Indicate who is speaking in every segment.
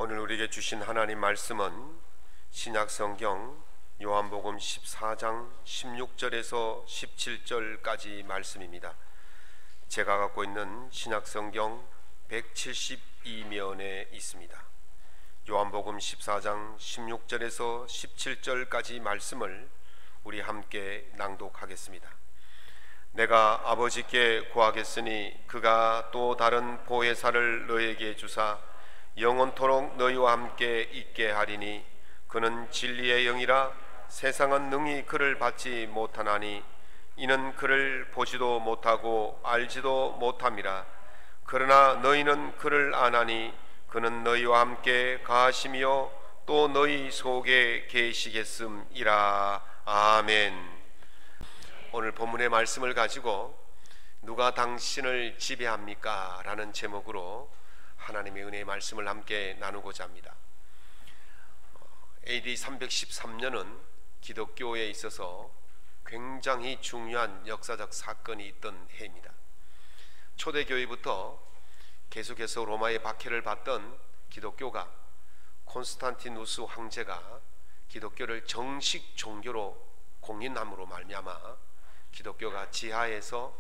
Speaker 1: 오늘 우리에게 주신 하나님 말씀은 신약성경 요한복음 14장 16절에서 17절까지 말씀입니다. 제가 갖고 있는 신약성경 172면에 있습니다. 요한복음 14장 16절에서 17절까지 말씀을 우리 함께 낭독하겠습니다. 내가 아버지께 구하겠으니 그가 또 다른 보혜사를 너에게 주사 영원토록 너희와 함께 있게 하리니 그는 진리의 영이라 세상은 능히 그를 받지 못하나니 이는 그를 보지도 못하고 알지도 못함이라. 그러나 너희는 그를 아나니 그는 너희와 함께 가하시며 또 너희 속에 계시겠음이라. 아멘. 오늘 본문의 말씀을 가지고 누가 당신을 지배합니까? 라는 제목으로 하나님의 은혜의 말씀을 함께 나누고자 합니다. AD 313년은 기독교에 있어서 굉장히 중요한 역사적 사건이 있던 해입니다. 초대교회부터 계속해서 로마의 박해를 받던 기독교가 콘스탄티누스 황제가 기독교를 정식 종교로 공인함으로 말미암아 기독교가 지하에서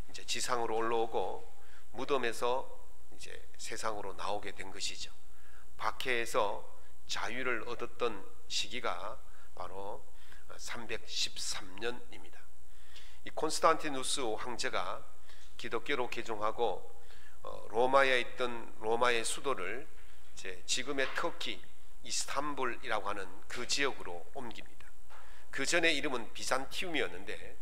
Speaker 1: 이제 지상으로 올라오고 무덤에서 이제 세상으로 나오게 된 것이죠. 박해에서 자유를 얻었던 시기가 바로 313년입니다. 이 콘스탄티누스 황제가 기독교로 개종하고 로마에 있던 로마의 수도를 이제 지금의 터키 이스탄불이라고 하는 그 지역으로 옮깁니다. 그 전에 이름은 비잔티움이었는데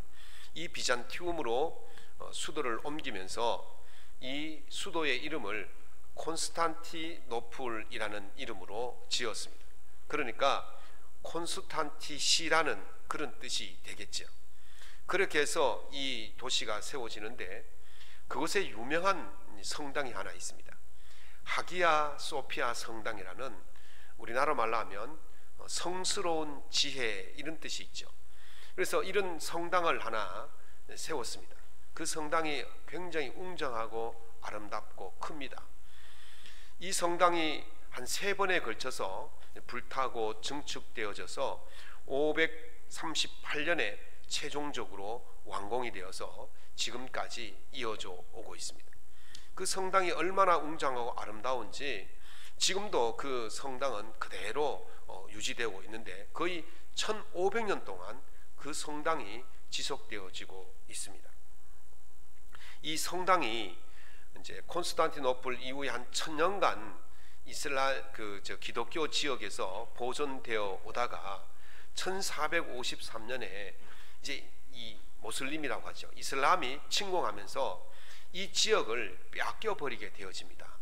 Speaker 1: 이 비잔티움으로 수도를 옮기면서 이 수도의 이름을 콘스탄티노플이라는 이름으로 지었습니다. 그러니까 콘스탄티시라는 그런 뜻이 되겠죠. 그렇게 해서 이 도시가 세워지는데 그곳에 유명한 성당이 하나 있습니다. 하기야 소피아 성당이라는, 우리나라 말로 하면 성스러운 지혜 이런 뜻이 있죠. 그래서 이런 성당을 하나 세웠습니다. 그 성당이 굉장히 웅장하고 아름답고 큽니다. 이 성당이 한 3번에 걸쳐서 불타고 증축되어져서 538년에 최종적으로 완공이 되어서 지금까지 이어져 오고 있습니다. 그 성당이 얼마나 웅장하고 아름다운지 지금도 그 성당은 그대로 유지되고 있는데 거의 1500년 동안 그 성당이 지속되어지고 있습니다. 이 성당이 이제 콘스탄티노플 이후에 한 1000년간 기독교 지역에서 보존되어 오다가 1453년에 이제 이 모슬림이라고 하죠. 이슬람이 침공하면서 이 지역을 빼앗겨 버리게 되어집니다.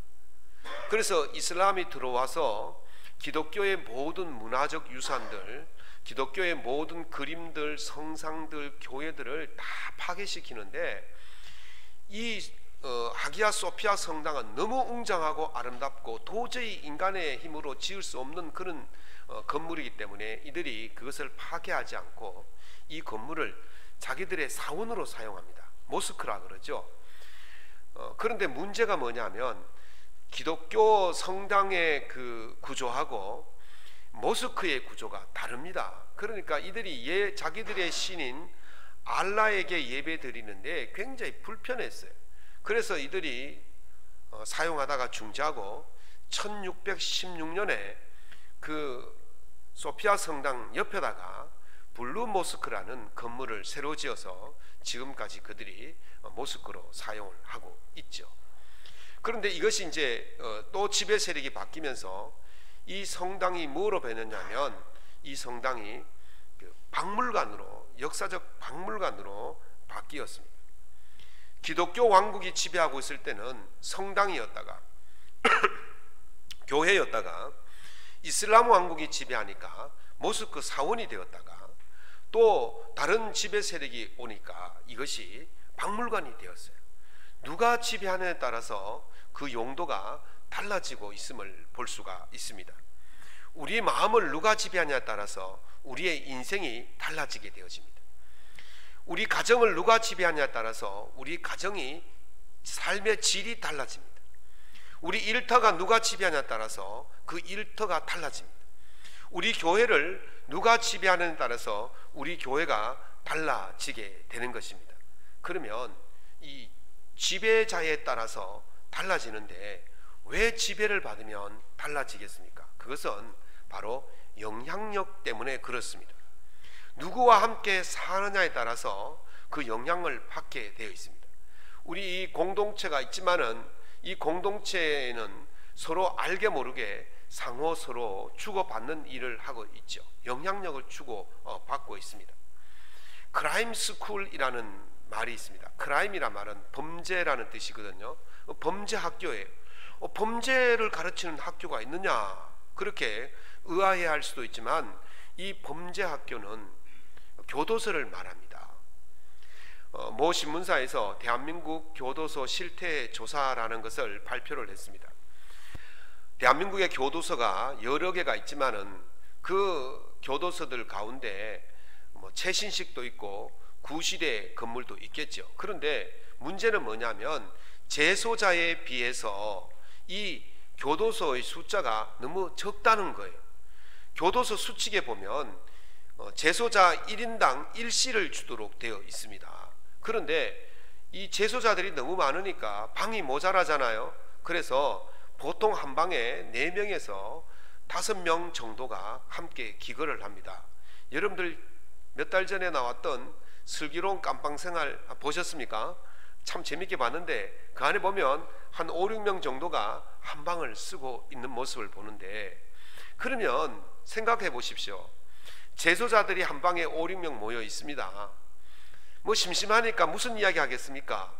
Speaker 1: 그래서 이슬람이 들어와서 기독교의 모든 문화적 유산들, 기독교의 모든 그림들, 성상들, 교회들을 다 파괴시키는데 이 하기야 소피아 성당은 너무 웅장하고 아름답고 도저히 인간의 힘으로 지을 수 없는 그런 건물이기 때문에 이들이 그것을 파괴하지 않고 이 건물을 자기들의 사원으로 사용합니다. 모스크라 그러죠. 그런데 문제가 뭐냐면 기독교 성당의 그 구조하고 모스크의 구조가 다릅니다. 그러니까 이들이 자기들의 신인 알라에게 예배 드리는데 굉장히 불편했어요. 그래서 이들이 사용하다가 중지하고 1616년에 그 소피아 성당 옆에다가 블루 모스크라는 건물을 새로 지어서 지금까지 그들이 모스크로 사용을 하고 있죠. 그런데 이것이 이제 또 지배 세력이 바뀌면서 이 성당이 뭐로 변했냐면 이 성당이 박물관으로, 역사적 박물관으로 바뀌었습니다. 기독교 왕국이 지배하고 있을 때는 성당이었다가 교회였다가 이슬람 왕국이 지배하니까 모스크 사원이 되었다가 또 다른 지배 세력이 오니까 이것이 박물관이 되었어요. 누가 지배하느냐에 따라서 그 용도가 달라지고 있음을 볼 수가 있습니다. 우리 마음을 누가 지배하냐에 따라서 우리의 인생이 달라지게 되어집니다. 우리 가정을 누가 지배하냐에 따라서 우리 가정이 삶의 질이 달라집니다. 우리 일터가 누가 지배하냐에 따라서 그 일터가 달라집니다. 우리 교회를 누가 지배하느냐에 따라서 우리 교회가 달라지게 되는 것입니다. 그러면 이 지배자에 따라서 달라지는데 왜 지배를 받으면 달라지겠습니까? 그것은 바로 영향력 때문에 그렇습니다. 누구와 함께 사느냐에 따라서 그 영향을 받게 되어 있습니다. 우리 이 공동체가 있지만은 이 공동체에는 서로 알게 모르게 상호 서로 주고받는 일을 하고 있죠. 영향력을 주고받고 있습니다. 크라임 스쿨이라는 말이 있습니다. 크라임이란 말은 범죄라는 뜻이거든요. 범죄 학교예요. 범죄를 가르치는 학교가 있느냐, 그렇게 의아해할 수도 있지만 이 범죄 학교는 교도소를 말합니다. 모 신문사에서 대한민국 교도소 실태 조사라는 것을 발표를 했습니다. 대한민국의 교도소가 여러 개가 있지만은 그 교도소들 가운데 최신식도 있고 구시대 건물도 있겠죠. 그런데 문제는 뭐냐면 재소자에 비해서 이 교도소의 숫자가 너무 적다는 거예요. 교도소 수칙에 보면 재소자 1인당 1실을 주도록 되어 있습니다. 그런데 이 재소자들이 너무 많으니까 방이 모자라잖아요. 그래서 보통 한 방에 4명에서 5명 정도가 함께 기거를 합니다. 여러분들 몇 달 전에 나왔던 슬기로운 깜빵생활 보셨습니까? 참 재밌게 봤는데 그 안에 보면 한 5, 6명 정도가 한 방을 쓰고 있는 모습을 보는데, 그러면 생각해 보십시오. 재소자들이 한 방에 5, 6명 모여 있습니다. 뭐 심심하니까 무슨 이야기 하겠습니까?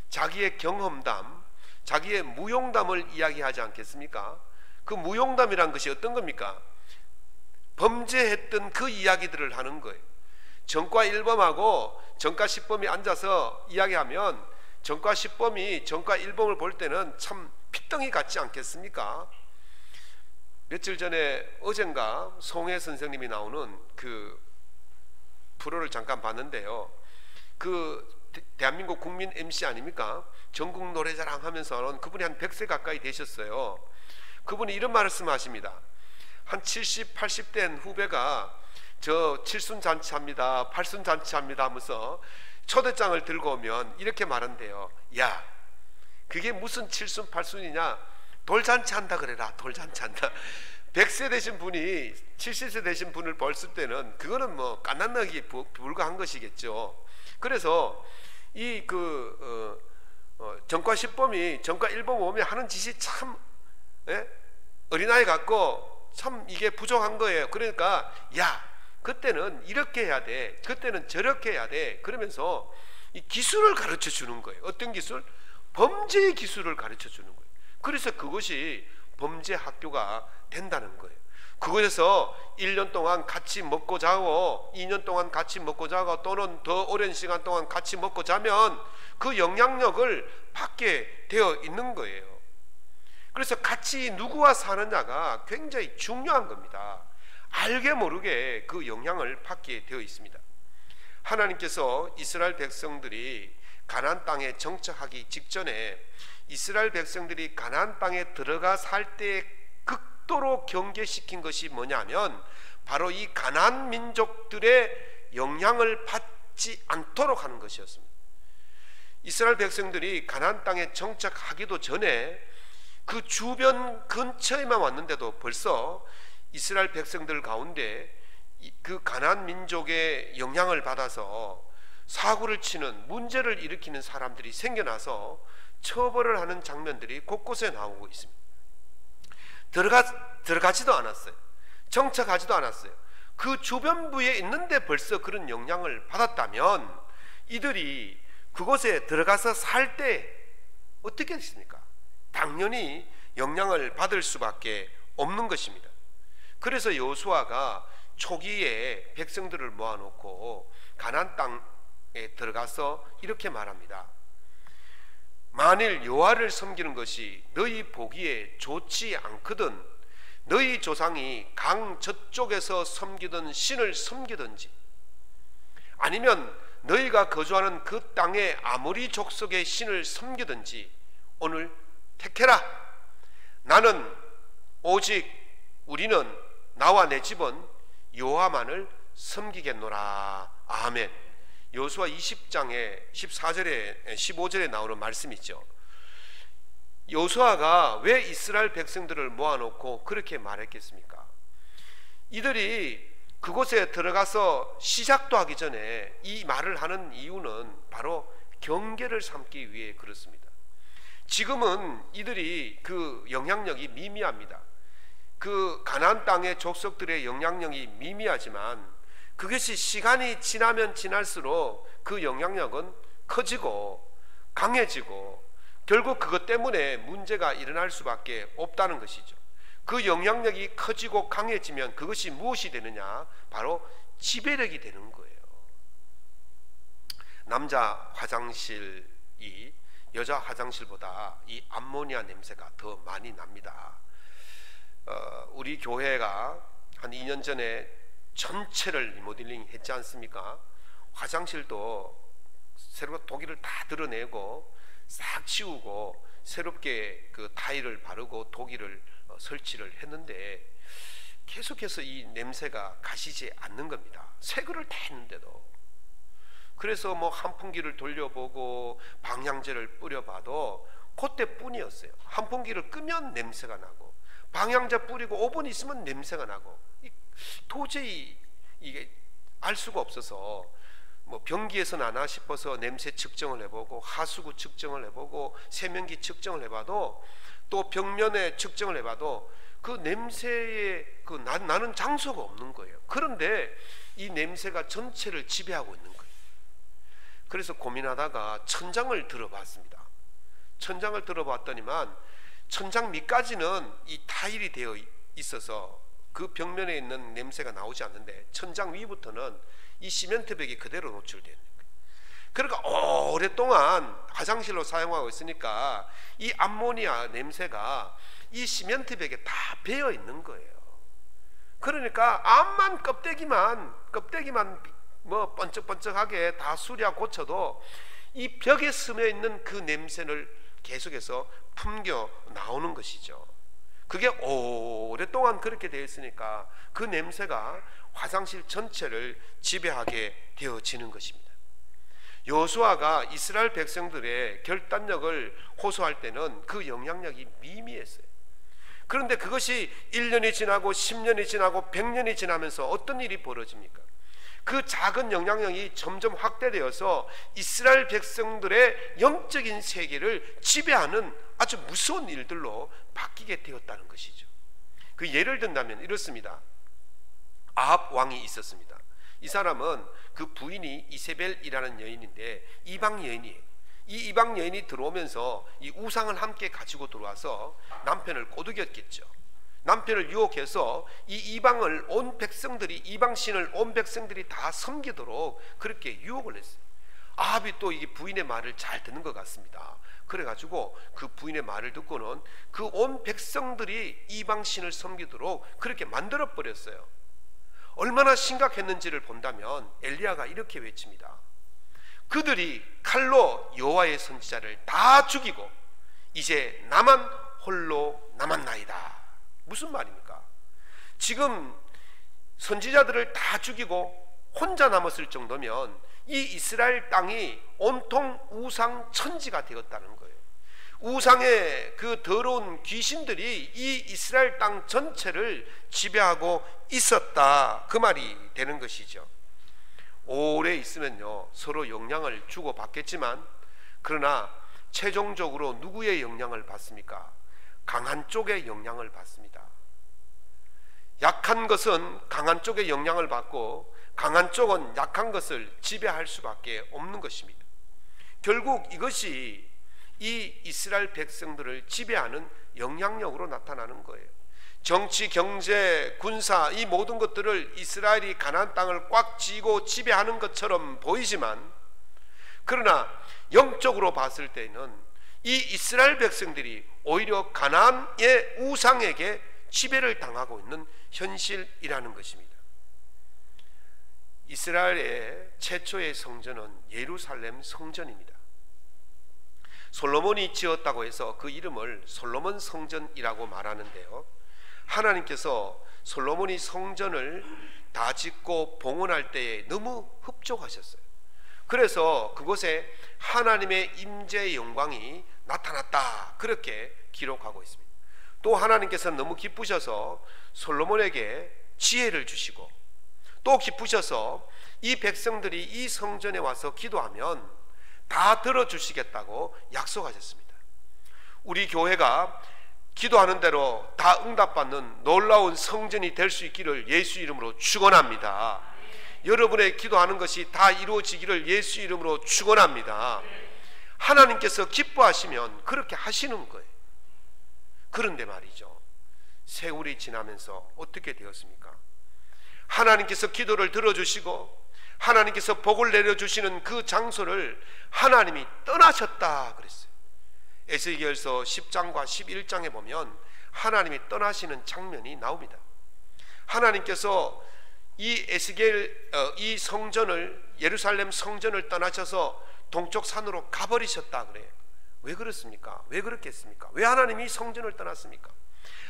Speaker 1: 자기의 경험담, 자기의 무용담을 이야기하지 않겠습니까? 그 무용담이란 것이 어떤 겁니까? 범죄했던 그 이야기들을 하는 거예요. 전과 1범하고 전과 10범이 앉아서 이야기하면 전과 10범이 전과 1범을 볼 때는 참 피덩이 같지 않겠습니까? 며칠 전에 어젠가 송혜 선생님이 나오는 그 프로를 잠깐 봤는데요. 그 대한민국 국민 MC 아닙니까? 전국 노래자랑 하면서는 그분이 한 100세 가까이 되셨어요. 그분이 이런 말씀하십니다. 한 70, 80 된 후배가 저 7순 잔치합니다, 8순 잔치합니다 하면서 초대장을 들고 오면 이렇게 말한대요. 야, 그게 무슨 7순 8순이냐? 돌잔치 한다 그래라. 돌잔치 한다. 100세 되신 분이 70세 되신 분을 벌쓸 때는 그거는 뭐 깐난나기 불과한 것이겠죠. 그래서 이 전과 10범이 전과 1범 오면 하는 짓이 참 어린아이 같고 참 이게 부족한 거예요. 그러니까 야, 그때는 이렇게 해야 돼, 그때는 저렇게 해야 돼, 그러면서 이 기술을 가르쳐 주는 거예요. 어떤 기술? 범죄의 기술을 가르쳐 주는 거예요. 그래서 그것이 범죄 학교가 된다는 거예요. 그곳에서 1년 동안 같이 먹고 자고 2년 동안 같이 먹고 자고 또는 더 오랜 시간 동안 같이 먹고 자면 그 영향력을 받게 되어 있는 거예요. 그래서 같이 누구와 사느냐가 굉장히 중요한 겁니다. 알게 모르게 그 영향을 받게 되어 있습니다. 하나님께서 이스라엘 백성들이 가나안 땅에 정착하기 직전에 이스라엘 백성들이 가나안 땅에 들어가 살 때 극도로 경계시킨 것이 뭐냐면 바로 이 가나안 민족들의 영향을 받지 않도록 하는 것이었습니다. 이스라엘 백성들이 가나안 땅에 정착하기도 전에 그 주변 근처에만 왔는데도 벌써 이스라엘 백성들 가운데 그 가나안 민족의 영향을 받아서 사고를 치는, 문제를 일으키는 사람들이 생겨나서 처벌을 하는 장면들이 곳곳에 나오고 있습니다. 들어가지도 않았어요. 정착하지도 않았어요. 그 주변부에 있는데 벌써 그런 영향을 받았다면 이들이 그곳에 들어가서 살 때 어떻게 했습니까? 당연히 영향을 받을 수밖에 없는 것입니다. 그래서 여호수아가 초기에 백성들을 모아놓고 가나안 땅에 들어가서 이렇게 말합니다. 만일 여호와를 섬기는 것이 너희 보기에 좋지 않거든 너희 조상이 강 저쪽에서 섬기던 신을 섬기든지 아니면 너희가 거주하는 그 땅의 아모리 족속의 신을 섬기든지 오늘 택해라. 나는 오직 우리는 나와 내 집은 여호와만을 섬기겠노라. 아멘. 여호수아 20장에 14절에 15절에 나오는 말씀이죠. 여호수아가 왜 이스라엘 백성들을 모아놓고 그렇게 말했겠습니까? 이들이 그곳에 들어가서 시작도 하기 전에 이 말을 하는 이유는 바로 경계를 삼기 위해 그렇습니다. 지금은 이들이 그 영향력이 미미합니다. 그 가나안 땅의 족속들의 영향력이 미미하지만 그것이 시간이 지나면 지날수록 그 영향력은 커지고 강해지고 결국 그것 때문에 문제가 일어날 수밖에 없다는 것이죠. 그 영향력이 커지고 강해지면 그것이 무엇이 되느냐? 바로 지배력이 되는 거예요. 남자 화장실이 여자 화장실보다 이 암모니아 냄새가 더 많이 납니다. 우리 교회가 한 2년 전에 전체를 리모델링 했지 않습니까? 화장실도 새로 독일을 다 드러내고 싹 치우고 새롭게 그 타일을 바르고 독일을 설치를 했는데 계속해서 이 냄새가 가시지 않는 겁니다. 새 거를 다 했는데도. 그래서 뭐 환풍기를 돌려보고 방향제를 뿌려봐도 그때뿐이었어요. 환풍기를 끄면 냄새가 나고 방향제 뿌리고 5분 있으면 냄새가 나고 도저히 이게 알 수가 없어서 뭐 변기에서 나나 싶어서 냄새 측정을 해보고 하수구 측정을 해보고 세면기 측정을 해봐도 또 벽면에 측정을 해봐도 그 냄새에 그 나는 장소가 없는 거예요. 그런데 이 냄새가 전체를 지배하고 있는 거예요. 그래서 고민하다가 천장을 들어봤습니다. 천장을 들어봤더니만 천장 밑까지는 이 타일이 되어 있어서 그 벽면에 있는 냄새가 나오지 않는데 천장 위부터는 이 시멘트벽이 그대로 노출되는 거예요. 그러니까 오랫동안 화장실로 사용하고 있으니까 이 암모니아 냄새가 이 시멘트벽에 다 배어 있는 거예요. 그러니까 암만 껍데기만 뭐 번쩍번쩍하게 다 수리하고 고쳐도 이 벽에 스며 있는 그 냄새를 계속해서 품겨 나오는 것이죠. 그게 오랫동안 그렇게 되어 있으니까 그 냄새가 화장실 전체를 지배하게 되어지는 것입니다. 여호수아가 이스라엘 백성들의 결단력을 호소할 때는 그 영향력이 미미했어요. 그런데 그것이 1년이 지나고 10년이 지나고 100년이 지나면서 어떤 일이 벌어집니까? 그 작은 영향력이 점점 확대되어서 이스라엘 백성들의 영적인 세계를 지배하는 아주 무서운 일들로 바뀌게 되었다는 것이죠. 그 예를 든다면 이렇습니다. 아합 왕이 있었습니다. 이 사람은 그 부인이 이세벨이라는 여인인데 이방 여인이에요. 이 이방 여인이 들어오면서 이 우상을 함께 가지고 들어와서 남편을 꼬드겼겠죠. 남편을 유혹해서 이 이방을 온 백성들이 이방 신을 온 백성들이 다 섬기도록 그렇게 유혹을 했어요. 아합이 또 이게 부인의 말을 잘 듣는 것 같습니다. 그래가지고 그 부인의 말을 듣고는 그 온 백성들이 이방 신을 섬기도록 그렇게 만들어 버렸어요. 얼마나 심각했는지를 본다면 엘리야가 이렇게 외칩니다. 그들이 칼로 여호와의 선지자를 다 죽이고 이제 나만 홀로 남았나이다. 무슨 말입니까? 지금 선지자들을 다 죽이고 혼자 남았을 정도면 이 이스라엘 땅이 온통 우상 천지가 되었다는 거예요. 우상의 그 더러운 귀신들이 이 이스라엘 땅 전체를 지배하고 있었다, 그 말이 되는 것이죠. 오래 있으면요 서로 영향을 주고받겠지만 그러나 최종적으로 누구의 영향을 받습니까? 강한 쪽의 영향을 받습니다. 약한 것은 강한 쪽의 영향을 받고 강한 쪽은 약한 것을 지배할 수밖에 없는 것입니다. 결국 이것이 이 이스라엘 백성들을 지배하는 영향력으로 나타나는 거예요. 정치, 경제, 군사 이 모든 것들을 이스라엘이 가나안 땅을 꽉 쥐고 지배하는 것처럼 보이지만 그러나 영적으로 봤을 때는 이 이스라엘 백성들이 오히려 가나안의 우상에게 지배를 당하고 있는 현실이라는 것입니다. 이스라엘의 최초의 성전은 예루살렘 성전입니다. 솔로몬이 지었다고 해서 그 이름을 솔로몬 성전이라고 말하는데요, 하나님께서 솔로몬이 성전을 다 짓고 봉헌할 때에 너무 흡족하셨어요. 그래서 그곳에 하나님의 임재의 영광이 나타났다, 그렇게 기록하고 있습니다. 또 하나님께서는 너무 기쁘셔서 솔로몬에게 지혜를 주시고, 또 기쁘셔서 이 백성들이 이 성전에 와서 기도하면 다 들어주시겠다고 약속하셨습니다. 우리 교회가 기도하는 대로 다 응답받는 놀라운 성전이 될 수 있기를 예수 이름으로 축원합니다. 여러분의 기도하는 것이 다 이루어지기를 예수 이름으로 축원합니다. 하나님께서 기뻐하시면 그렇게 하시는 거예요. 그런데 말이죠, 세월이 지나면서 어떻게 되었습니까? 하나님께서 기도를 들어주시고 하나님께서 복을 내려주시는 그 장소를 하나님이 떠나셨다 그랬어요. 에스겔서 10장과 11장에 보면 하나님이 떠나시는 장면이 나옵니다. 하나님께서 이 성전을, 예루살렘 성전을 떠나셔서 동쪽 산으로 가버리셨다 그래요. 왜 그렇습니까? 왜 그렇겠습니까? 왜 하나님이 성전을 떠났습니까?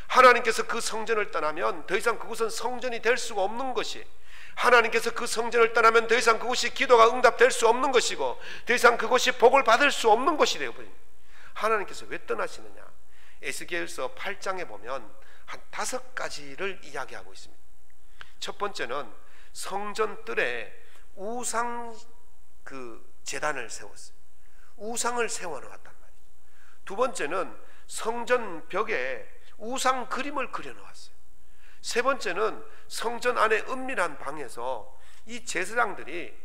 Speaker 1: 하나님께서 그 성전을 떠나면 더 이상 그곳은 성전이 될 수가 없는 것이, 하나님께서 그 성전을 떠나면 더 이상 그곳이 기도가 응답될 수 없는 것이고, 더 이상 그곳이 복을 받을 수 없는 것이 되어버립니다. 하나님께서 왜 떠나시느냐? 에스겔서 8장에 보면 한 5가지를 이야기하고 있습니다. 첫 번째는 성전 뜰에 우상 제단을 세웠어요. 우상을 세워놓았단 말이죠. 두 번째는 성전 벽에 우상 그림을 그려놓았어요. 세 번째는 성전 안에 은밀한 방에서 이 제사장들이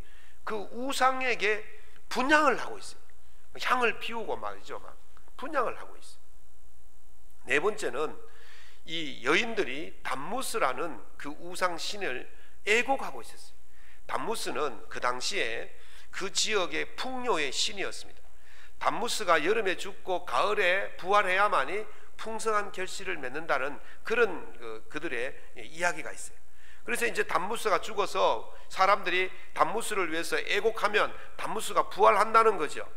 Speaker 1: 그 우상에게 분향을 하고 있어요. 향을 피우고 말이죠, 막 분향을 하고 있어요. 네 번째는 이 여인들이 담무스라는 그 우상 신을 애곡하고 있었어요. 담무스는 그 당시에 그 지역의 풍요의 신이었습니다. 담무스가 여름에 죽고 가을에 부활해야만이 풍성한 결실을 맺는다는 그런 그들의 이야기가 있어요. 그래서 이제 담무스가 죽어서 사람들이 담무스를 위해서 애곡하면 담무스가 부활한다는 거죠.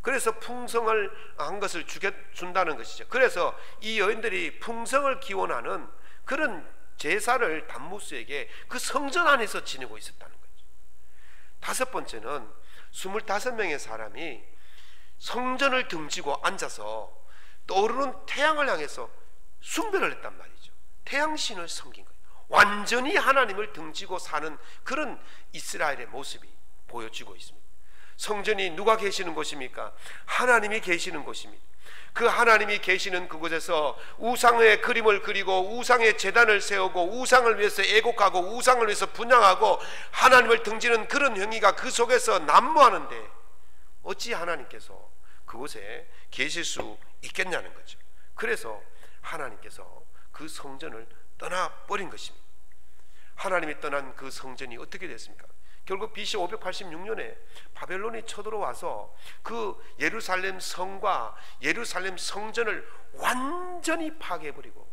Speaker 1: 그래서 풍성을 한 것을 준다는 것이죠. 그래서 이 여인들이 풍성을 기원하는 그런 제사를 담무스에게 그 성전 안에서 지내고 있었다는 거죠. 다섯 번째는 25명의 사람이 성전을 등지고 앉아서 떠오르는 태양을 향해서 숭배를 했단 말이죠. 태양신을 섬긴 거예요. 완전히 하나님을 등지고 사는 그런 이스라엘의 모습이 보여지고 있습니다. 성전이 누가 계시는 곳입니까? 하나님이 계시는 곳입니다. 그 하나님이 계시는 그곳에서 우상의 그림을 그리고 우상의 제단을 세우고 우상을 위해서 애곡하고 우상을 위해서 분향하고 하나님을 등지는 그런 행위가 그 속에서 난무하는데 어찌 하나님께서 그곳에 계실 수 있겠냐는 거죠. 그래서 하나님께서 그 성전을 떠나버린 것입니다. 하나님이 떠난 그 성전이 어떻게 됐습니까? 결국 BC 586년에 바벨론이 쳐들어와서 그 예루살렘 성과 예루살렘 성전을 완전히 파괴해버리고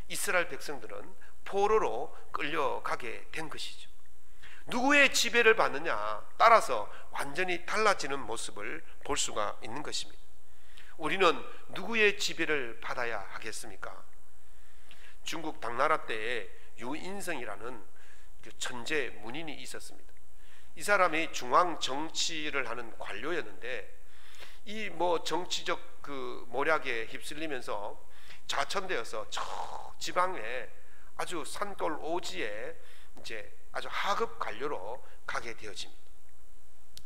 Speaker 1: 이스라엘 백성들은 포로로 끌려가게 된 것이죠. 누구의 지배를 받느냐 따라서 완전히 달라지는 모습을 볼 수가 있는 것입니다. 우리는 누구의 지배를 받아야 하겠습니까? 중국 당나라 때에 유인성이라는 그 천재 문인이 있었습니다. 이 사람이 중앙 정치를 하는 관료였는데 이 정치적 그 모략에 휩쓸리면서 좌천되어서 저 지방에 아주 산골 오지에 이제 아주 하급 관료로 가게 되어집니다.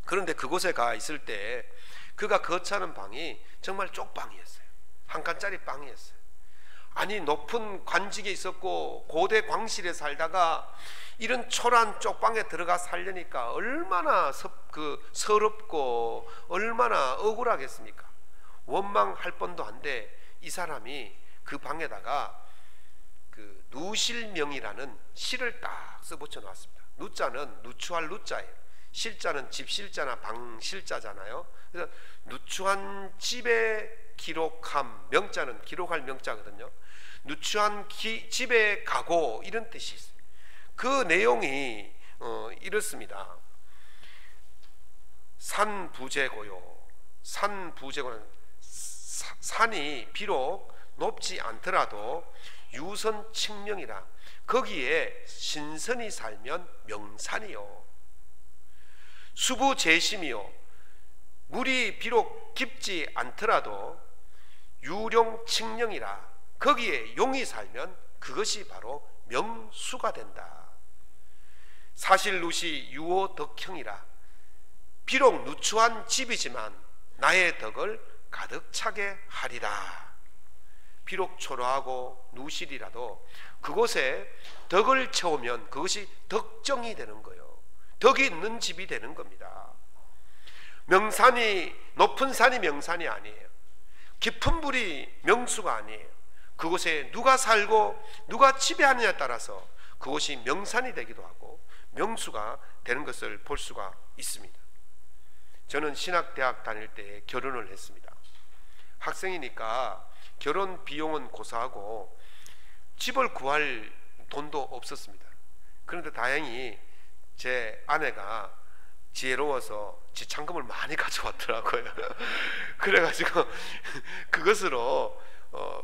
Speaker 1: 그런데 그곳에 가 있을 때 그가 거처하는 방이 정말 쪽방이었어요. 한 칸짜리 방이었어요. 아니 높은 관직에 있었고 고대 광실에 살다가 이런 초라한 쪽방에 들어가 살려니까 얼마나 서럽고 얼마나 억울하겠습니까? 원망할 뻔도 한데 이 사람이 그 방에다가 그 누실명이라는 시를 딱 써붙여 놨습니다. 누자는 누추할 누자예요. 실자는 집실자나 방실자잖아요. 그래서 누추한 집에 기록함, 명자는 기록할 명자거든요. 누추한 집에 가고 이런 뜻이 있어요. 그 내용이 이렇습니다. 산부제고요. 산부제고는 산이 비록 높지 않더라도 유선 칙령이라. 거기에 신선이 살면 명산이요. 수부재심이요. 물이 비록 깊지 않더라도 유룡 칙령이라. 거기에 용이 살면 그것이 바로 명수가 된다. 사실루시 유호 덕형이라. 비록 누추한 집이지만 나의 덕을 가득 차게 하리라. 비록 초라하고 누실이라도 그곳에 덕을 채우면 그것이 덕정이 되는 거예요. 덕이 있는 집이 되는 겁니다. 명산이, 높은 산이 명산이 아니에요. 깊은 물이 명수가 아니에요. 그곳에 누가 살고 누가 지배하느냐에 따라서 그곳이 명산이 되기도 하고 명수가 되는 것을 볼 수가 있습니다. 저는 신학대학 다닐 때 결혼을 했습니다. 학생이니까 결혼 비용은 고사하고 집을 구할 돈도 없었습니다. 그런데 다행히 제 아내가 지혜로워서 지참금을 많이 가져왔더라고요. 그래가지고 그것으로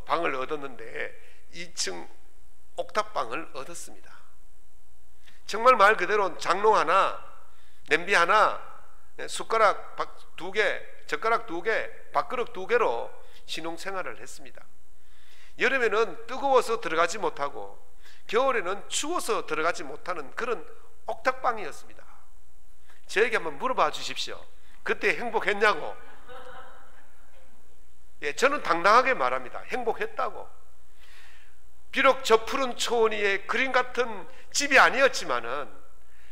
Speaker 1: 방을 얻었는데 2층 옥탑방을 얻었습니다. 정말 말 그대로 장롱 하나, 냄비 하나, 숟가락 2개, 젓가락 2개, 밥그릇 2개로 신혼생활을 했습니다. 여름에는 뜨거워서 들어가지 못하고 겨울에는 추워서 들어가지 못하는 그런 옥탑방이었습니다. 저에게 한번 물어봐 주십시오. 그때 행복했냐고. 예, 저는 당당하게 말합니다. 행복했다고. 비록 저 푸른 초원 위에 그림 같은 집이 아니었지만은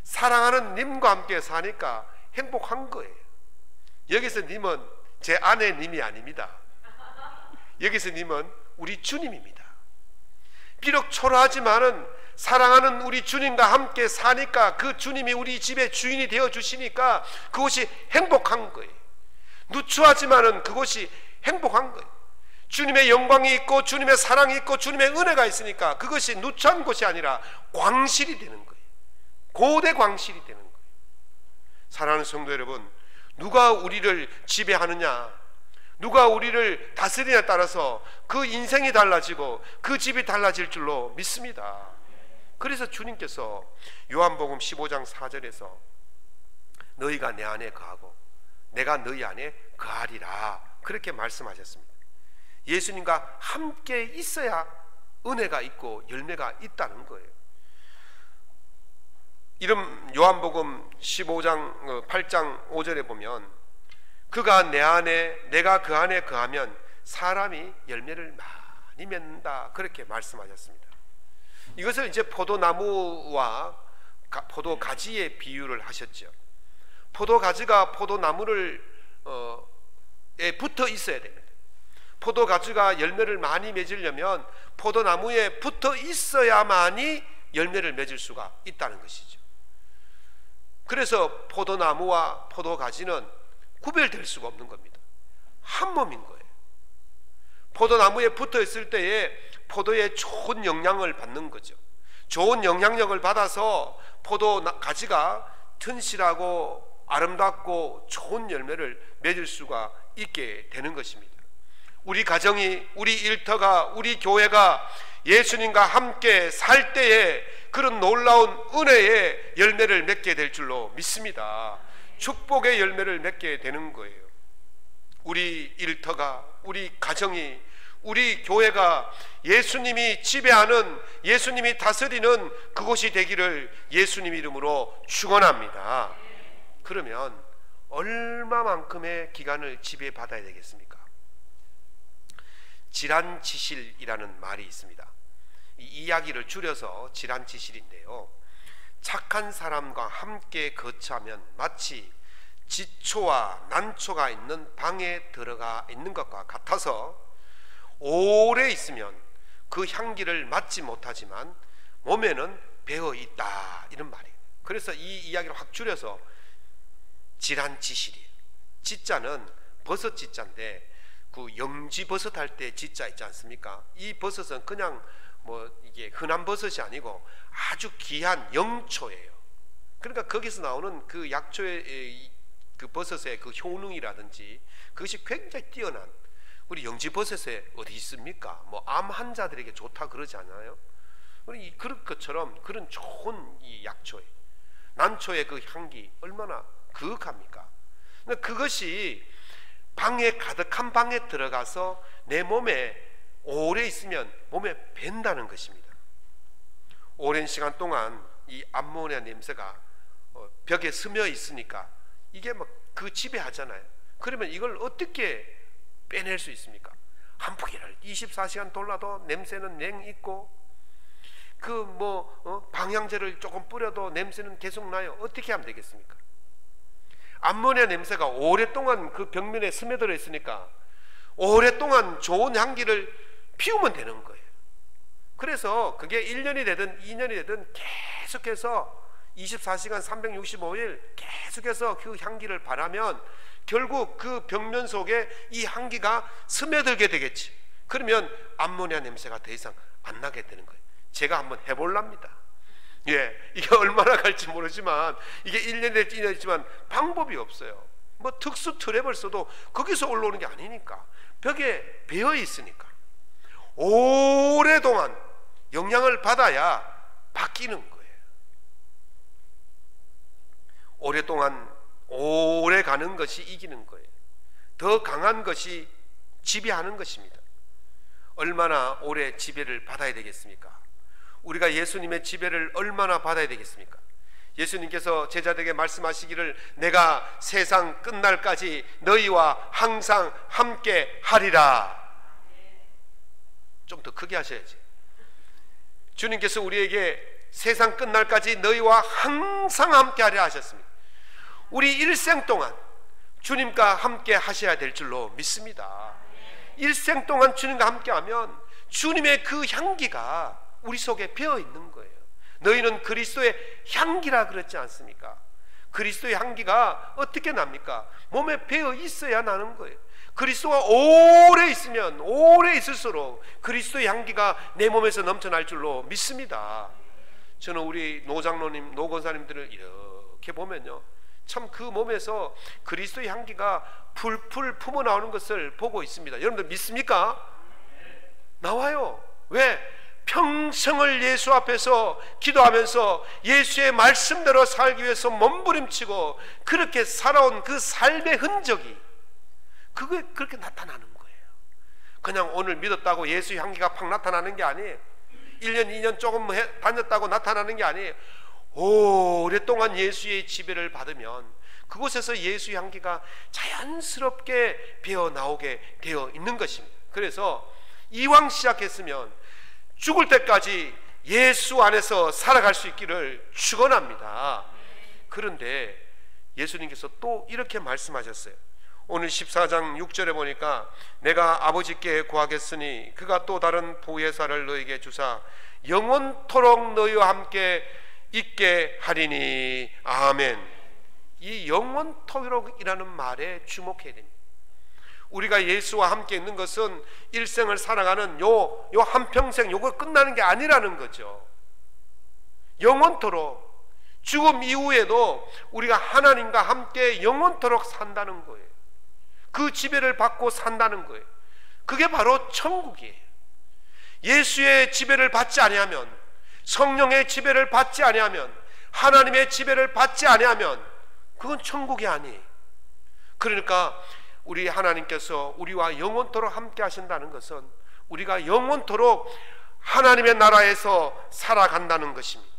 Speaker 1: 사랑하는 님과 함께 사니까 행복한 거예요. 여기서 님은 제 아내 님이 아닙니다. 여기서 님은 우리 주님입니다. 비록 초라하지만은 사랑하는 우리 주님과 함께 사니까 그 주님이 우리 집의 주인이 되어 주시니까 그것이 행복한 거예요. 누추하지만은 그것이 행복한 거예요. 주님의 영광이 있고 주님의 사랑이 있고 주님의 은혜가 있으니까 그것이 누추한 곳이 아니라 광실이 되는 거예요. 고대 광실이 되는 거예요. 사랑하는 성도 여러분, 누가 우리를 지배하느냐, 누가 우리를 다스리냐에 따라서 그 인생이 달라지고 그 집이 달라질 줄로 믿습니다. 그래서 주님께서 요한복음 15장 4절에서 너희가 내 안에 거하고 내가 너희 안에 거하리라 그렇게 말씀하셨습니다. 예수님과 함께 있어야 은혜가 있고 열매가 있다는 거예요. 이런 요한복음 15장 8장 5절에 보면 그가 내 안에 내가 그 안에 거하면 사람이 열매를 많이 맺는다 그렇게 말씀하셨습니다. 이것을 이제 포도나무와 포도 가지에 비유를 하셨죠. 포도 가지가 포도나무를 붙어 있어야 됩니다. 포도 가지가 열매를 많이 맺으려면 포도나무에 붙어 있어야만이 열매를 맺을 수가 있다는 것이죠. 그래서 포도나무와 포도 가지는 구별될 수가 없는 겁니다. 한 몸인 거예요. 포도나무에 붙어 있을 때에 포도의 좋은 영향을 받는 거죠. 좋은 영향력을 받아서 포도 가지가 튼실하고 아름답고 좋은 열매를 맺을 수가 있게 되는 것입니다. 우리 가정이, 우리 일터가, 우리 교회가 예수님과 함께 살 때에 그런 놀라운 은혜의 열매를 맺게 될 줄로 믿습니다. 축복의 열매를 맺게 되는 거예요. 우리 일터가, 우리 가정이, 우리 교회가 예수님이 지배하는, 예수님이 다스리는 그곳이 되기를 예수님 이름으로 축원합니다. 그러면 얼마만큼의 기간을 지배받아야 되겠습니까? 질환지실이라는 말이 있습니다. 이 이야기를 줄여서 질환지실인데요, 착한 사람과 함께 거처하면 마치 지초와 난초가 있는 방에 들어가 있는 것과 같아서 오래 있으면 그 향기를 맡지 못하지만 몸에는 배어 있다, 이런 말이에요. 그래서 이 이야기를 확 줄여서 질환지실이에요. 지자는 버섯 지자인데 그 영지버섯 할 때 지자 있지 않습니까? 이 버섯은 그냥 뭐 이게 흔한 버섯이 아니고 아주 귀한 영초예요. 그러니까 거기서 나오는 그 약초의 그 버섯의 그 효능이라든지 그것이 굉장히 뛰어난, 우리 영지버섯에 어디 있습니까? 뭐 암 환자들에게 좋다 그러지 않아요? 우리 그럴 것처럼 그런 좋은 이 약초에 난초의 그 향기 얼마나 그윽합니까? 그것이 방에 가득한 방에 들어가서 내 몸에 오래 있으면 몸에 밴다는 것입니다. 오랜 시간 동안 이 암모니아 냄새가 벽에 스며 있으니까 이게 막 그 지배하잖아요. 그러면 이걸 어떻게 빼낼 수 있습니까? 한 포기를 24시간 돌라도 냄새는 냉 있고 방향제를 조금 뿌려도 냄새는 계속 나요. 어떻게 하면 되겠습니까? 암모니아 냄새가 오랫동안 그 벽면에 스며들어 있으니까 오랫동안 좋은 향기를 피우면 되는 거예요. 그래서 그게 1년이 되든 2년이 되든 계속해서 24시간 365일 계속해서 그 향기를 바라면 결국 그 벽면 속에 이 향기가 스며들게 되겠지. 그러면 암모니아 냄새가 더 이상 안 나게 되는 거예요. 제가 한번 해볼랍니다. 이게 얼마나 갈지 모르지만 이게 1년 될지 2년 됐지만 방법이 없어요. 뭐 특수 트랩을 써도 거기서 올라오는 게 아니니까 벽에 배어 있으니까 오랫동안 영향을 받아야 바뀌는 거예요. 오랫동안 오래 가는 것이 이기는 거예요. 더 강한 것이 지배하는 것입니다. 얼마나 오래 지배를 받아야 되겠습니까? 우리가 예수님의 지배를 얼마나 받아야 되겠습니까? 예수님께서 제자들에게 말씀하시기를 내가 세상 끝날까지 너희와 항상 함께 하리라. 좀 더 크게 하셔야지. 주님께서 우리에게 세상 끝날까지 너희와 항상 함께 하리라 하셨습니다. 우리 일생 동안 주님과 함께 하셔야 될 줄로 믿습니다. 일생 동안 주님과 함께 하면 주님의 그 향기가 우리 속에 배어 있는 거예요. 너희는 그리스도의 향기라 그랬지 않습니까? 그리스도의 향기가 어떻게 납니까? 몸에 배어 있어야 나는 거예요. 그리스도가 오래 있으면 오래 있을수록 그리스도의 향기가 내 몸에서 넘쳐날 줄로 믿습니다. 저는 우리 노장로님, 노권사님들을 이렇게 보면요, 참 그 몸에서 그리스도의 향기가 풀풀 품어 나오는 것을 보고 있습니다. 여러분들 믿습니까? 나와요. 왜? 평생을 예수 앞에서 기도하면서 예수의 말씀대로 살기 위해서 몸부림치고 그렇게 살아온 그 삶의 흔적이 그게 그렇게 나타나는 거예요. 그냥 오늘 믿었다고 예수의 향기가 팍 나타나는 게 아니에요. 1년 2년 조금 다녔다고 나타나는 게 아니에요. 오랫동안 예수의 지배를 받으면 그곳에서 예수의 향기가 자연스럽게 배어 나오게 되어 있는 것입니다. 그래서 이왕 시작했으면 죽을 때까지 예수 안에서 살아갈 수 있기를 축원합니다. 그런데 예수님께서 또 이렇게 말씀하셨어요. 오늘 14장 6절에 보니까 내가 아버지께 구하겠으니 그가 또 다른 보혜사를 너에게 주사 영원토록 너희와 함께 있게 하리니. 아멘. 이 영원토록이라는 말에 주목해야 됩니다. 우리가 예수와 함께 있는 것은 일생을 살아가는 요 한평생 요거 끝나는 게 아니라는 거죠. 영원토록, 죽음 이후에도 우리가 하나님과 함께 영원토록 산다는 거예요. 그 지배를 받고 산다는 거예요. 그게 바로 천국이에요. 예수의 지배를 받지 아니하면, 성령의 지배를 받지 아니하면, 하나님의 지배를 받지 아니하면 그건 천국이 아니에요. 그러니까 우리 하나님께서 우리와 영원토록 함께 하신다는 것은 우리가 영원토록 하나님의 나라에서 살아간다는 것입니다.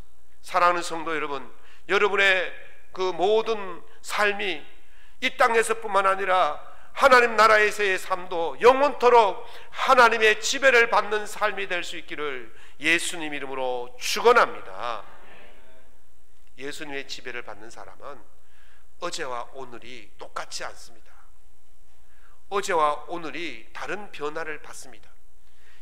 Speaker 1: 사랑하는 성도 여러분, 여러분의 그 모든 삶이 이 땅에서뿐만 아니라 하나님 나라에서의 삶도 영원토록 하나님의 지배를 받는 삶이 될 수 있기를 예수님 이름으로 축원합니다. 예수님의 지배를 받는 사람은 어제와 오늘이 똑같지 않습니다. 어제와 오늘이 다른 변화를 받습니다.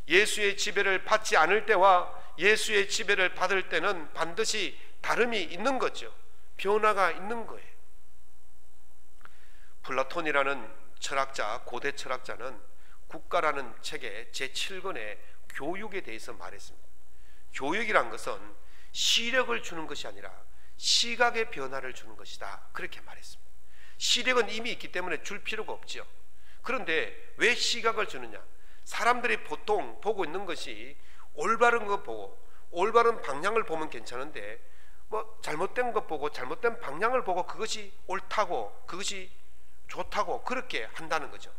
Speaker 1: 예수의 지배를 받지 않을 때와 예수의 지배를 받을 때는 반드시 다름이 있는 거죠. 변화가 있는 거예요. 플라톤이라는 철학자, 고대 철학자는 국가라는 책의 제7권의 교육에 대해서 말했습니다. 교육이란 것은 시력을 주는 것이 아니라 시각의 변화를 주는 것이다, 그렇게 말했습니다. 시력은 이미 있기 때문에 줄 필요가 없죠. 그런데 왜 시각을 주느냐? 사람들이 보통 보고 있는 것이 올바른 것 보고 올바른 방향을 보면 괜찮은데 뭐 잘못된 것 보고 잘못된 방향을 보고 그것이 옳다고 그것이 좋다고 그렇게 한다는 거죠.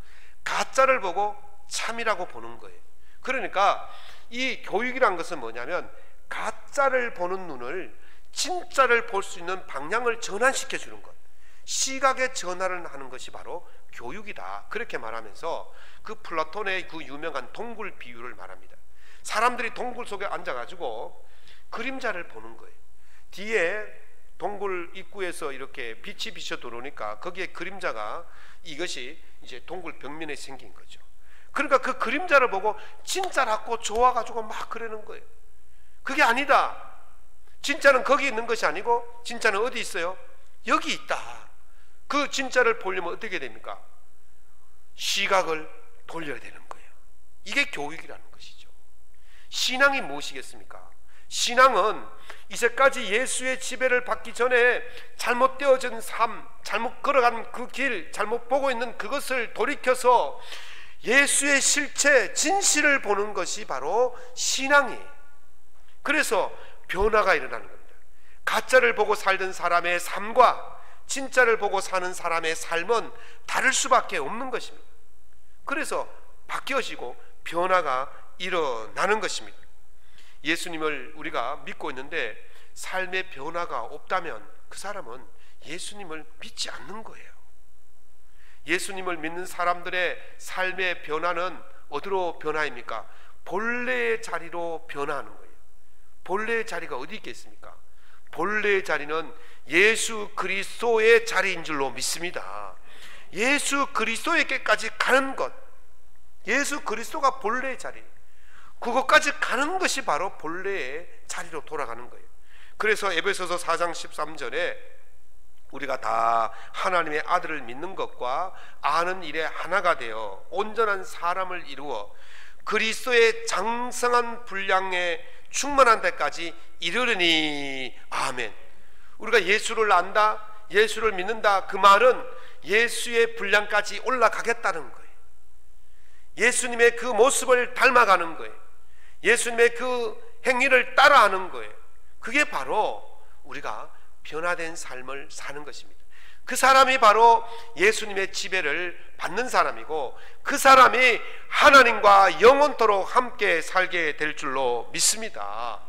Speaker 1: 가짜를 보고 참이라고 보는 거예요. 그러니까 이 교육이란 것은 뭐냐면 가짜를 보는 눈을 진짜를 볼 수 있는 방향을 전환시켜 주는 것, 시각의 전환을 하는 것이 바로 교육이다. 그렇게 말하면서 그 플라톤의 그 유명한 동굴 비유를 말합니다. 사람들이 동굴 속에 앉아가지고 그림자를 보는 거예요. 뒤에 동굴 입구에서 이렇게 빛이 비쳐 들어오니까 거기에 그림자가 이것이 이제 동굴 벽면에 생긴 거죠. 그러니까 그 그림자를 보고 진짜라고 좋아가지고 막 그러는 거예요. 그게 아니다. 진짜는 거기 있는 것이 아니고 진짜는 어디 있어요? 여기 있다. 그 진짜를 보려면 어떻게 됩니까? 시각을 돌려야 되는 거예요. 이게 교육이라는 것이죠. 신앙이 무엇이겠습니까? 신앙은 이제까지 예수의 지배를 받기 전에 잘못되어진 삶, 잘못 걸어간 그 길, 잘못 보고 있는 그것을 돌이켜서 예수의 실체, 진실을 보는 것이 바로 신앙이에요. 그래서 변화가 일어나는 겁니다. 가짜를 보고 살던 사람의 삶과 진짜를 보고 사는 사람의 삶은 다를 수밖에 없는 것입니다. 그래서 바뀌어지고 변화가 일어나는 것입니다. 예수님을 우리가 믿고 있는데 삶의 변화가 없다면 그 사람은 예수님을 믿지 않는 거예요. 예수님을 믿는 사람들의 삶의 변화는 어디로 변화입니까? 본래의 자리로 변화하는 거예요. 본래의 자리가 어디 있겠습니까? 본래의 자리는 예수 그리스도의 자리인 줄로 믿습니다. 예수 그리스도에게까지 가는 것, 예수 그리스도가 본래의 자리, 그것까지 가는 것이 바로 본래의 자리로 돌아가는 거예요. 그래서 에베소서 4장 13절에 우리가 다 하나님의 아들을 믿는 것과 아는 일에 하나가 되어 온전한 사람을 이루어 그리스도의 장성한 분량에 충만한 데까지 이르르니 아멘. 우리가 예수를 안다, 예수를 믿는다, 그 말은 예수의 분량까지 올라가겠다는 거예요. 예수님의 그 모습을 닮아가는 거예요. 예수님의 그 행위를 따라하는 거예요. 그게 바로 우리가 변화된 삶을 사는 것입니다. 그 사람이 바로 예수님의 지배를 받는 사람이고 그 사람이 하나님과 영원토록 함께 살게 될 줄로 믿습니다.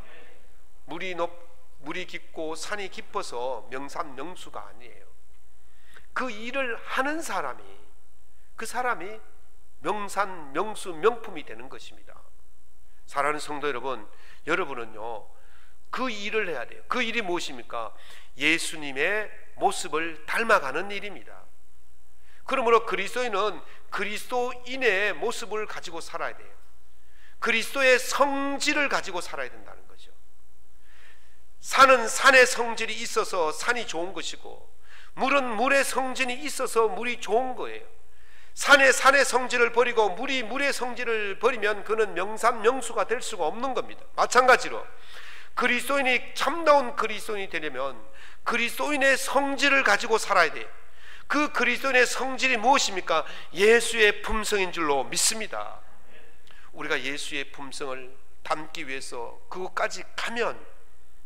Speaker 1: 물이 깊고 산이 깊어서 명산명수가 아니에요. 그 일을 하는 사람이, 그 사람이 명산명수 명품이 되는 것입니다. 사랑하는 성도 여러분, 여러분은요 그 일을 해야 돼요. 그 일이 무엇입니까? 예수님의 모습을 닮아가는 일입니다. 그러므로 그리스도인은 그리스도인의 모습을 가지고 살아야 돼요. 그리스도의 성질을 가지고 살아야 된다는 거죠. 산은 산의 성질이 있어서 산이 좋은 것이고 물은 물의 성질이 있어서 물이 좋은 거예요. 산의 성질을 버리고 물이 물의 성질을 버리면 그는 명산명수가 될 수가 없는 겁니다. 마찬가지로 그리스도인이 참다운 그리스도인이 되려면 그리스도인의 성질을 가지고 살아야 돼요. 그 그리스도인의 성질이 무엇입니까? 예수의 품성인 줄로 믿습니다. 우리가 예수의 품성을 담기 위해서 그것까지 가면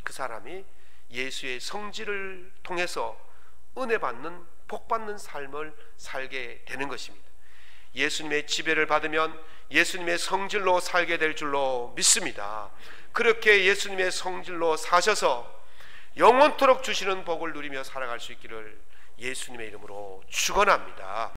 Speaker 1: 그 사람이 예수의 성질을 통해서 은혜 받는, 복 받는 삶을 살게 되는 것입니다. 예수님의 지배를 받으면 예수님의 성질로 살게 될 줄로 믿습니다. 그렇게 예수님의 성질로 사셔서 영원토록 주시는 복을 누리며 살아갈 수 있기를 예수님의 이름으로 축원합니다.